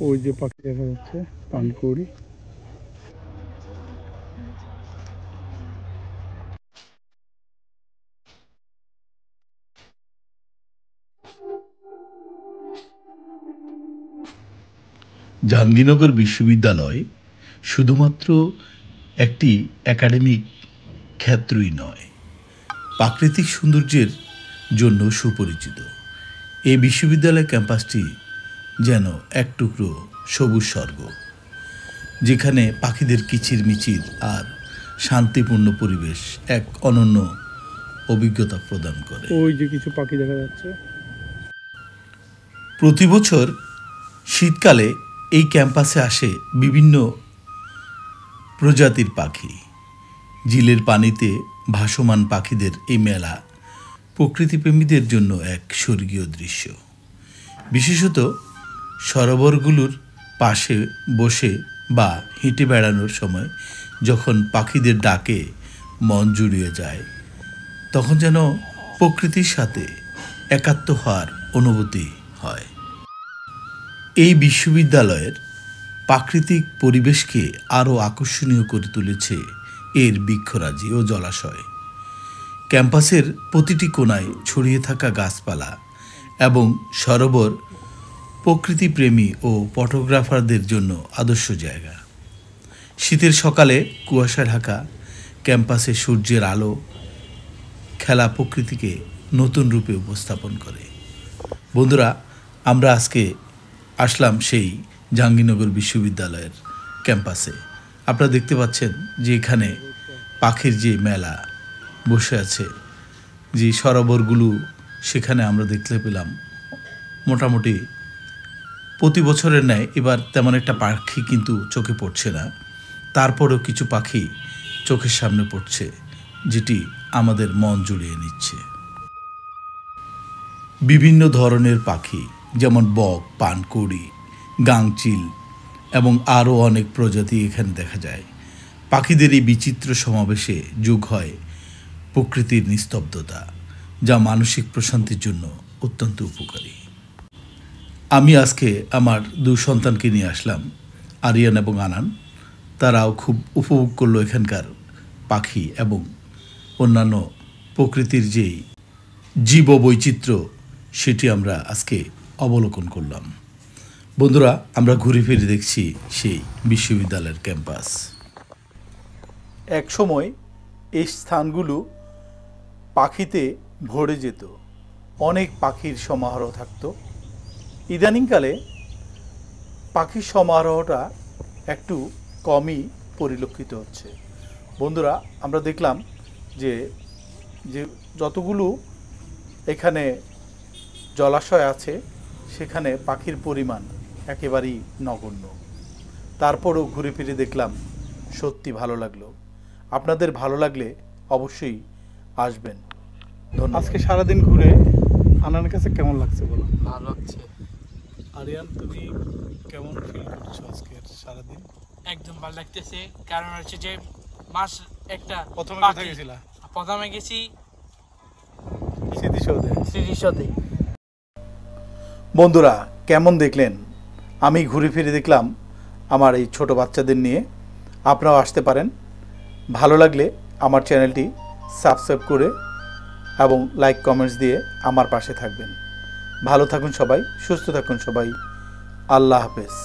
ওই যে পাখি দেখা যাচ্ছে পানকৌড়ি। জাহাঙ্গীরনগর বিশ্ববিদ্যালয় শুধুমাত্র একটি একাডেমিক ক্ষেত্রই নয়, প্রাকৃতিক সৌন্দর্যের জন্য সুপরিচিত। এই বিশ্ববিদ্যালয় ক্যাম্পাসটি যেন এক টুকরো সবুজ স্বর্গ, যেখানে পাখিদের কিচিরমিচির আর শান্তিপূর্ণ পরিবেশ এক অনন্য অভিজ্ঞতা প্রদান করে। ওই যে কিছু পাখি দেখা যাচ্ছে। প্রতি বছর শীতকালে এই ক্যাম্পাসে আসে বিভিন্ন প্রজাতির পাখি। ঝিলের পানিতে ভাসমান পাখিদের এই মেলা প্রকৃতিপ্রেমীদের জন্য এক স্বর্গীয় দৃশ্য। বিশেষত সরোবরগুলোর পাশে বসে বা হেঁটে বেড়ানোর সময় যখন পাখিদের ডাকে মন জুড়িয়ে যায়, তখন যেন প্রকৃতির সাথে একাত্ম হওয়ার অনুভূতি হয়। এই বিশ্ববিদ্যালয়ের প্রাকৃতিক পরিবেশকে আরও আকর্ষণীয় করে তুলেছে এর বৃক্ষরাজি ও জলাশয়। ক্যাম্পাসের প্রতিটি কোণায় ছড়িয়ে থাকা গাছপালা এবং সরোবর প্রকৃতিপ্রেমী ও ফটোগ্রাফারদের জন্য আদর্শ জায়গা। শীতের সকালে কুয়াশা ঢাকা ক্যাম্পাসে সূর্যের আলো খেলা প্রকৃতিকে নতুন রূপে উপস্থাপন করে। বন্ধুরা, আমরা আজকে আসলাম সেই জাহাঙ্গীরনগর বিশ্ববিদ্যালয়ের ক্যাম্পাসে। আপনারা দেখতে পাচ্ছেন যে এখানে পাখির যে মেলা বসে আছে, যে সরোবরগুলো সেখানে আমরা দেখতে পেলাম। মোটামুটি প্রতি বছরের ন্যায় এবার তেমন একটা পাখি কিন্তু চোখে পড়ছে না, তারপরেও কিছু পাখি চোখের সামনে পড়ছে, যেটি আমাদের মন জুড়িয়ে নিচ্ছে। বিভিন্ন ধরনের পাখি যেমন বক, পানকৌড়ি, গাংচিল এবং আরও অনেক প্রজাতি এখানে দেখা যায়। পাখিদের এই বিচিত্র সমাবেশে যোগ হয় প্রকৃতির নিস্তব্ধতা, যা মানসিক প্রশান্তির জন্য অত্যন্ত উপকারী। আমি আজকে আমার দুই সন্তানকে নিয়ে আসলাম, আরিয়ান এবং আনান। তারাও খুব উপভোগ করলো এখানকার পাখি এবং অন্যান্য প্রকৃতির যেই জীববৈচিত্র্য, সেটি আমরা আজকে অবলোকন করলাম। বন্ধুরা, আমরা ঘুরে ফিরে দেখছি সেই বিশ্ববিদ্যালয়ের ক্যাম্পাস। এক সময় এই স্থানগুলো পাখিতে ভরে যেত, অনেক পাখির সমারোহ থাকতো। ইদানিংকালে পাখির সমারোহটা একটু কমই পরিলক্ষিত হচ্ছে। বন্ধুরা, আমরা দেখলাম যে যতগুলো এখানে জলাশয় আছে সেখানে পাখির পরিমাণ একেবারেই নগণ্য। তারপরও ঘুরে ফিরে দেখলাম, সত্যি ভালো লাগলো। আপনাদের ভালো লাগলে অবশ্যই আসবেন। ধন্যবাদ। আজকে সারাদিন ঘুরে আনানের কাছে কেমন লাগছে বলো? ভালো লাগছে। আরিয়ান, তুমি কেমন ফিল করছো আজকের সারাদিন? একদম ভালো লাগতেছে, কারণ হচ্ছে যে মাস একটা প্রথমে কোথায় গেছিলা? প্রথমে গেছি স্মৃতিসৌধে। বন্ধুরা, কেমন দেখলেন? আমি ঘুরে ফিরে দেখলাম আমার এই ছোট বাচ্চাদের নিয়ে। আপনারাও আসতে পারেন। ভালো লাগলে আমার চ্যানেলটি সাবস্ক্রাইব করে এবং লাইক কমেন্টস দিয়ে আমার পাশে থাকবেন। ভালো থাকুন সবাই, সুস্থ থাকুন সবাই। আল্লাহ হাফেজ।